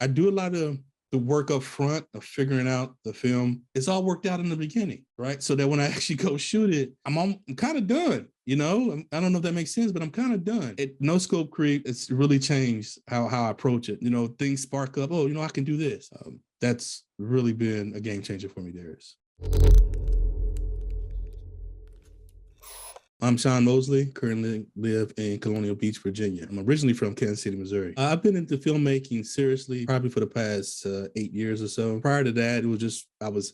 I do a lot of the work up front of figuring out the film. It's all worked out in the beginning, right? So that when I actually go shoot it, I'm kind of done. You know, I don't know if that makes sense, but I'm kind of done. No scope creep. It's really changed how I approach it. You know, things spark up. Oh, you know, I can do this. That's really been a game changer for me, Darius. I'm Sean Mosley, currently live in Colonial Beach, Virginia. I'm originally from Kansas City, Missouri. I've been into filmmaking seriously probably for the past 8 years or so. Prior to that, it was just,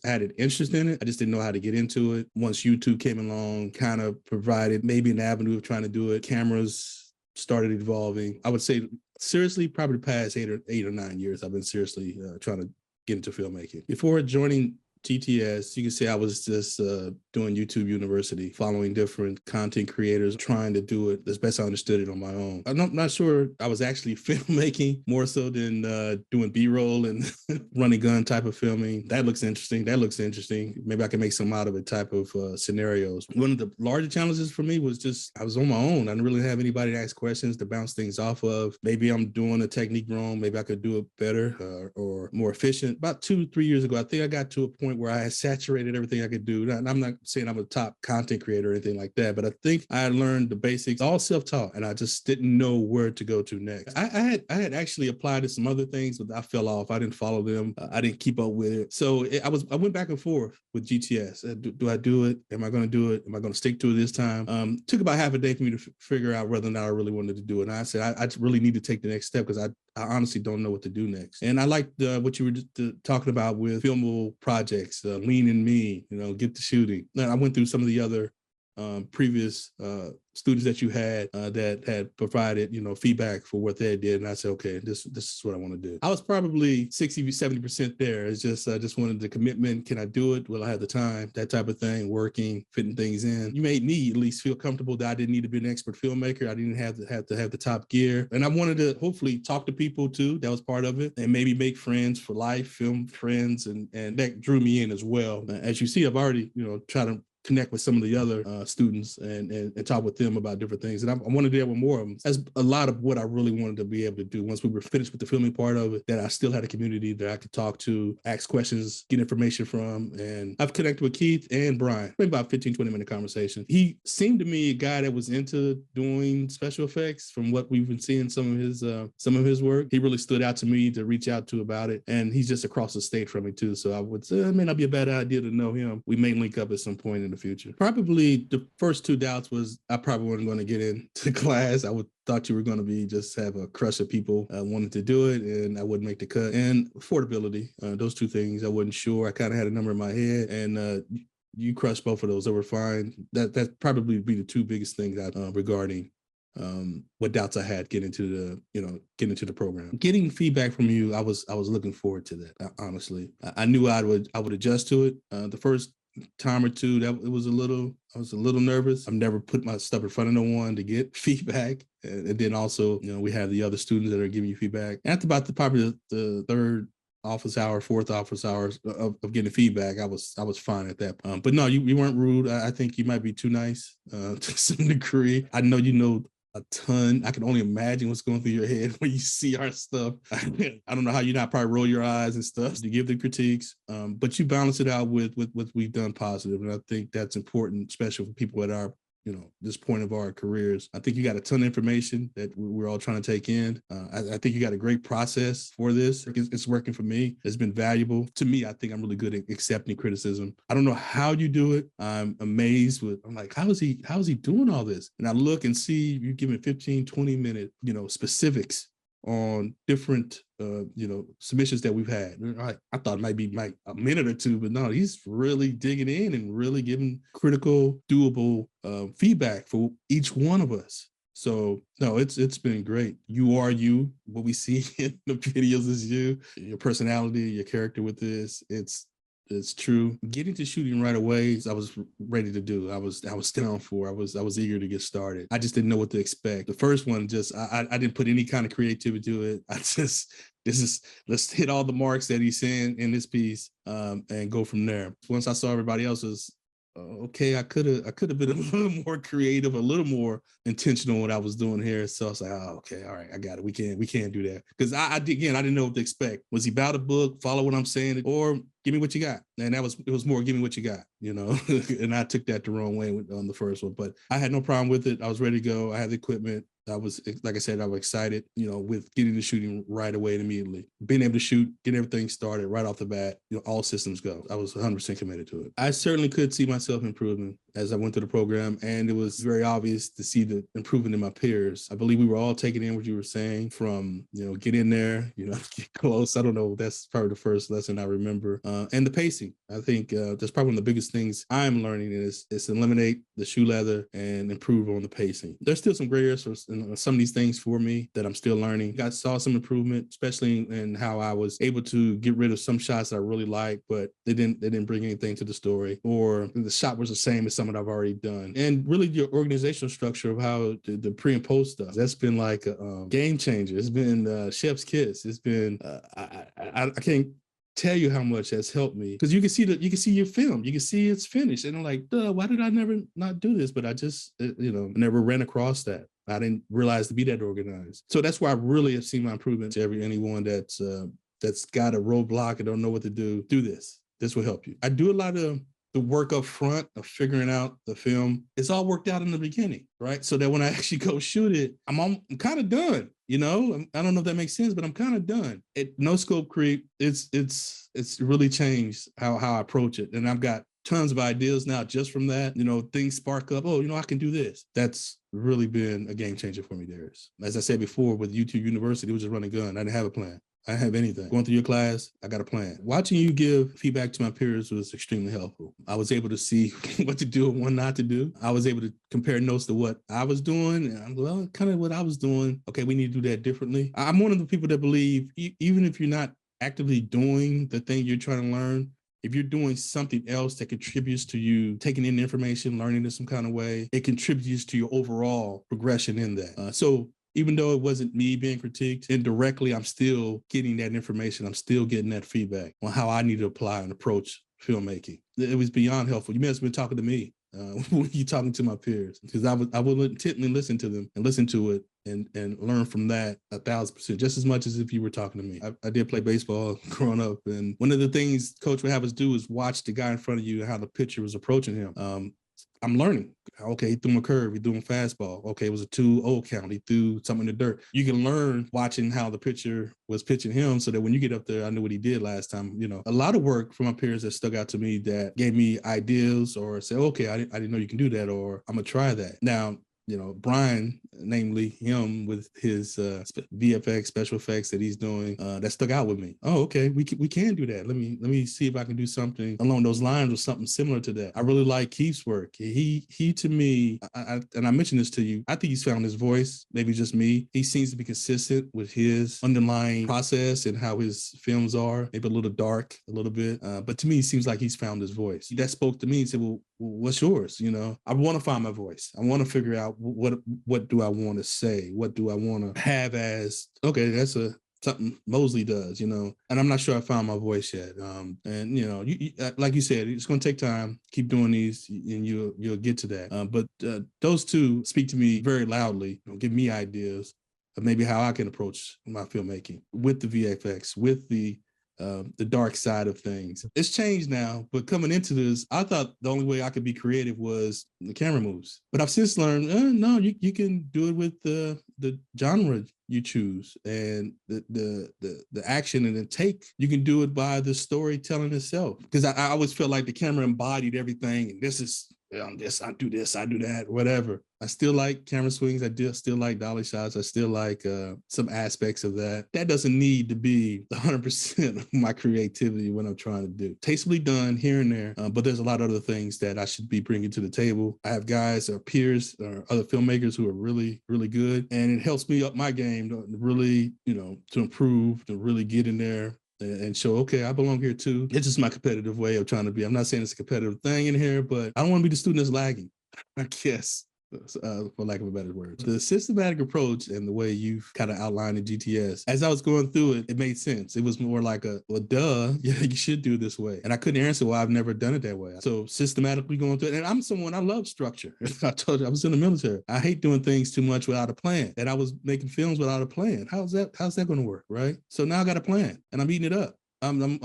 had an interest in it. I just didn't know how to get into it. Once YouTube came along, kind of provided maybe an avenue of trying to do it. Cameras started evolving. I would say seriously, probably the past 8 or 9 years, I've been seriously trying to get into filmmaking. Before joining GTS, you can say I was just doing YouTube University, following different content creators, trying to do it as best I understood it on my own. I'm not sure I was actually filmmaking more so than doing B-roll and running gun type of filming. That looks interesting. Maybe I can make some out of it type of scenarios. One of the larger challenges for me was just I was on my own. I didn't really have anybody to ask questions to bounce things off of. Maybe I'm doing a technique wrong. Maybe I could do it better or more efficient. About 2-3 years ago, I think I got to a point where I had saturated everything I could do. And I'm not saying I'm a top content creator or anything like that, but I think I had learned the basics, all self-taught, and I just didn't know where to go to next. I had actually applied to some other things, but I fell off. I didn't follow them. I didn't keep up with it. So I went back and forth with GTS. Do I do it? Am I going to do it? Am I going to stick to it this time? Took about half a day for me to figure out whether or not I really wanted to do it. And I said, I really need to take the next step because I honestly don't know what to do next. And I liked what you were just, talking about with filmable projects, Lean in Me, get to shooting. I went through some of the other previous students that you had that had provided, feedback for what they did. And I said, okay, this is what I want to do. I was probably 60-70% there. It's just, I just wanted the commitment. Can I do it? Will I have the time? That type of thing, working, fitting things in. You made me at least feel comfortable that I didn't need to be an expert filmmaker. I didn't have to have the top gear. And I wanted to hopefully talk to people too. That was part of it. And maybe make friends for life, film friends. And that drew me in as well. As you see, I've already, tried to connect with some of the other students and talk with them about different things. And I want to do that with more of them. That's a lot of what I really wanted to be able to do once we were finished with the filming part of it, that I still had a community that I could talk to, ask questions, get information from. And I've connected with Keith and Brian, maybe about 15-20 minute conversation. He seemed to me a guy that was into doing special effects from what we've been seeing some of his work. He really stood out to me to reach out to about it. And he's just across the state from me too. So I would say it may not be a bad idea to know him. We may link up at some point in the future. Probably the first two doubts was I probably wasn't going to get into class. I thought you were going to be just have a crush of people wanting to do it, and I wouldn't make the cut. And affordability, those two things I wasn't sure. I kind of had a number in my head, and you crushed both of those. They were fine. That probably be the two biggest things regarding what doubts I had getting into the program. Getting feedback from you, I was looking forward to that. Honestly, I knew I would adjust to it. The first time or two, I was a little nervous. I've never put my stuff in front of no one to get feedback. And then also, we have the other students that are giving you feedback. After about probably the third office hour, fourth office hours of getting feedback, I was fine at that point. But no, you weren't rude. I think you might be too nice to some degree. I know you know a ton. I can only imagine what's going through your head when you see our stuff. I don't know how you not probably roll your eyes and stuff to give the critiques, but you balance it out with what we've done positive. And I think that's important, especially for people at our this point of our careers. I think you got a ton of information that we're all trying to take in. I think you got a great process for this. It's working for me. It's been valuable to me. I think I'm really good at accepting criticism. I don't know how you do it. I'm amazed I'm like, how is he doing all this? And I look and see you giving 15-20 minute, specifics on different submissions that we've had. I thought it might be like a minute or two, but no, he's really digging in and really giving critical, doable feedback for each one of us. So no, it's been great. You are you. What we see in the videos is you. Your personality, your character with this. It's true. Getting to shooting right away, I was ready to do. I was down for. I was eager to get started. I just didn't know what to expect. The first one, I didn't put any kind of creativity to it. Let's hit all the marks that he's saying in this piece and go from there. Once I saw everybody else's okay, I could have been a little more creative, a little more intentional in what I was doing here. So I was like, oh, okay, all right, I got it. We can't do that because I didn't know what to expect. Was he about a book? Follow what I'm saying, or give me what you got? And it was more give me what you got, you know. And I took that the wrong way on the first one, but I had no problem with it. I was ready to go. I had the equipment. I was, like I said, I was excited, you know, with getting the shooting right away and immediately. Being able to shoot, get everything started right off the bat, you know, all systems go. I was 100% committed to it. I certainly could see myself improving as I went through the program, and it was very obvious to see the improvement in my peers. I believe we were all taking in what you were saying from, you know, get in there, you know, get close. I don't know. That's probably the first lesson I remember. And the pacing. I think that's probably one of the biggest things I'm learning is eliminate the shoe leather and improve on the pacing. There's still some gray areas for some of these things for me that I'm still learning. I saw some improvement, especially in how I was able to get rid of some shots that I really liked, but they didn't bring anything to the story, or the shot was the same as something I've already done. And really your organizational structure of how the pre and post stuff, that's been like a game changer. It's been chef's kiss. It's been, I can't tell you how much that's helped me because you can see your film, you can see it's finished, and I'm like, duh, why did I never not do this? But I just, you know, never ran across that. I didn't realize to be that organized. So that's why I really have seen my improvements. Anyone that's got a roadblock and don't know what to do this. This will help you. I do a lot of the work up front of figuring out the film. It's all worked out in the beginning, right? So that when I actually go shoot it, I'm kind of done. You know, I don't know if that makes sense, but I'm kind of done. No Scope Creep, it's really changed how I approach it, and I've got tons of ideas now just from that. You know, things spark up. Oh, you know, I can do this. That's really been a game changer for me, Darius. As I said before, with YouTube University, it was just run and gun. I didn't have a plan. I didn't have anything. Going through your class, I got a plan. Watching you give feedback to my peers was extremely helpful. I was able to see what to do and what not to do. I was able to compare notes to what I was doing. And well, kind of what I was doing. Okay, we need to do that differently. I'm one of the people that believe even if you're not actively doing the thing you're trying to learn, if you're doing something else that contributes to you taking in information, learning in some kind of way, it contributes to your overall progression in that. So even though it wasn't me being critiqued indirectly, I'm still getting that information. I'm still getting that feedback on how I need to apply and approach filmmaking. It was beyond helpful. You may have been talking to me when you're talking to my peers, because I would intently listen to them and listen to it and learn from that 1,000%, just as much as if you were talking to me. I did play baseball growing up, and one of the things coach would have us do is watch the guy in front of you and how the pitcher was approaching him. I'm learning. Okay, he threw him a curve. He threw him a fastball. Okay, it was a 2-0 count. He threw something in the dirt. You can learn watching how the pitcher was pitching him, so that when you get up there, I knew what he did last time. You know, a lot of work from my peers that stuck out to me that gave me ideas or say, okay, I didn't know you can do that, or I'm gonna try that. Now, you know, Brian, namely him with his VFX special effects that he's doing, that stuck out with me. Oh, okay, we can do that. Let me see if I can do something along those lines or something similar to that. I really like Keith's work. He to me, and I mentioned this to you, I think he's found his voice, maybe just me. He seems to be consistent with his underlying process and how his films are, maybe a little dark, a little bit. But to me, it seems like he's found his voice. That spoke to me and said, well, what's yours? You know, I want to find my voice. I want to figure out what do I want to say? What do I want to have as, okay, that's something Mosley does, you know, and I'm not sure I found my voice yet. And you know, you like you said, it's going to take time. Keep doing these, and you'll get to that. But those two speak to me very loudly. You know, give me ideas of maybe how I can approach my filmmaking with the VFX, with the dark side of things. It's changed now, but coming into this, I thought the only way I could be creative was the camera moves. But I've since learned, no, you can do it with the genre you choose and the action and the take. You can do it by the storytelling itself. Because I always felt like the camera embodied everything, and this is this, I do this, I do that, whatever. I still like camera swings. I still like dolly shots. I still like some aspects of that. That doesn't need to be 100% of my creativity when I'm trying to do. Tastefully done here and there, but there's a lot of other things that I should be bringing to the table. I have guys or peers or other filmmakers who are really, really good, and it helps me up my game to really, you know, to improve, to really get in there and show, okay, I belong here too. It's just my competitive way of trying to be. I'm not saying it's a competitive thing in here, but I don't want to be the student that's lagging, I guess. for lack of a better word. The systematic approach and the way you've kind of outlined in GTS, as I was going through it, it made sense. It was more like well, duh, yeah, you should do it this way. And I couldn't answer why I've never done it that way. So systematically going through it. And I'm someone, I love structure. I told you, I was in the military. I hate doing things too much without a plan. And I was making films without a plan. How's that going to work, right? So now I got a plan and I'm eating it up. I'm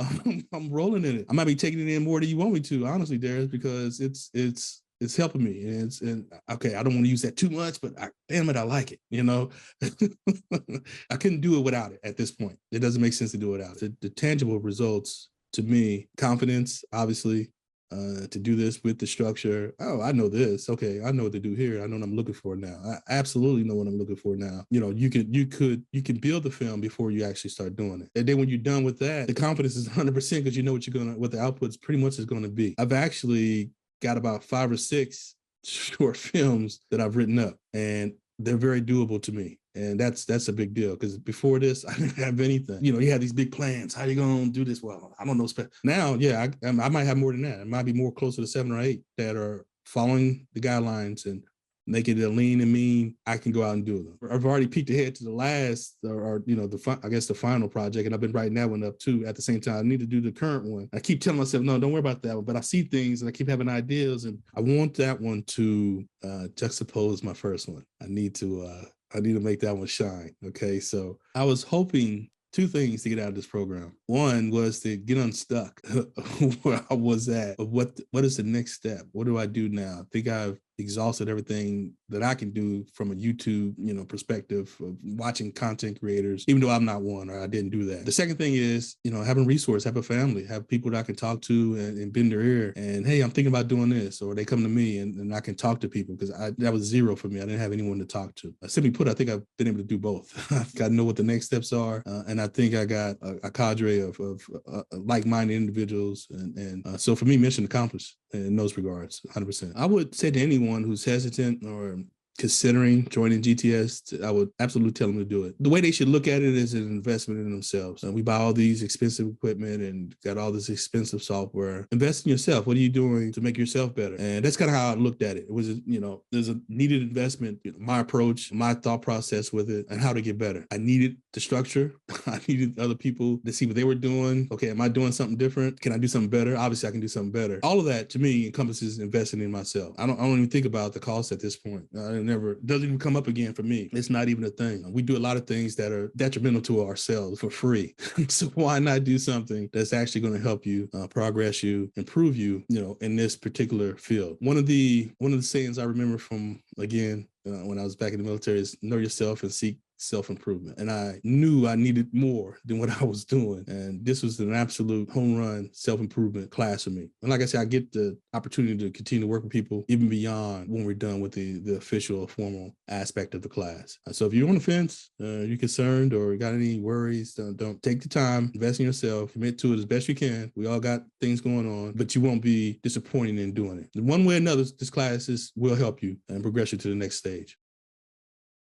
rolling in it. I might be taking it in more than you want me to, honestly, Darius, because it's helping me. And okay, I don't want to use that too much, but damn it, I like it. You know, I couldn't do it without it at this point. It doesn't make sense to do it without it. The tangible results to me, confidence, obviously, to do this with the structure. Oh, I know this. Okay, I know what to do here. I know what I'm looking for now. I absolutely know what I'm looking for now. You know, you can build the film before you actually start doing it. And then when you're done with that, the confidence is 100% because you know what the output's pretty much is going to be. I've actually got about 5 or 6 short films that I've written up, and they're very doable to me. And that's a big deal because before this, I didn't have anything. You know, you had these big plans. How are you going to do this? Well, I don't know. Now, yeah, I might have more than that. It might be more closer to 7 or 8 that are following the guidelines and make it a lean and mean. I can go out and do them. I've already peeked ahead to the last, or you know, the final project, and I've been writing that one up too. At the same time, I need to do the current one. I keep telling myself, no, don't worry about that one. But I see things, and I keep having ideas, and I want that one to juxtapose my first one. I need to make that one shine. Okay, so I was hoping 2 things to get out of this program. One was to get unstuck where I was at. What is the next step? What do I do now? I think I've exhausted everything that I can do from a YouTube, you know, perspective of watching content creators, even though I'm not one or I didn't do that. The second thing is, you know, having resource, have a family, have people that I can talk to and bend their ear and, hey, I'm thinking about doing this, or they come to me and I can talk to people because that was zero for me. I didn't have anyone to talk to. Simply put, I think I've been able to do both. I know what the next steps are. And I think I got a cadre of like-minded individuals. And so for me, mission accomplished in those regards, 100%. I would say to anyone who's hesitant or considering joining GTS, I would absolutely tell them to do it. The way they should look at it is an investment in themselves. We buy all these expensive equipment and got all this expensive software. Invest in yourself. What are you doing to make yourself better? And that's kind of how I looked at it. It was, you know, there's a needed investment, you know, my approach, my thought process with it, and how to get better. I needed the structure. I needed other people to see what they were doing. Okay, am I doing something different? Can I do something better? Obviously, I can do something better. All of that, to me, encompasses investing in myself. I don't even think about the cost at this point. Doesn't even come up again for me. It's not even a thing. We do a lot of things that are detrimental to ourselves for free. So why not do something that's actually going to help you progress you, improve you, you know, in this particular field? One of the sayings I remember from, again, when I was back in the military is know yourself and seek self-improvement. And I knew I needed more than what I was doing. And this was an absolute home run self-improvement class for me. And like I said, I get the opportunity to continue to work with people even beyond when we're done with the official formal aspect of the class. So if you're on the fence, you're concerned or got any worries, don't take the time, invest in yourself, commit to it as best you can. We all got things going on, but you won't be disappointed in doing it. One way or another, this class will help you and progress you to the next stage.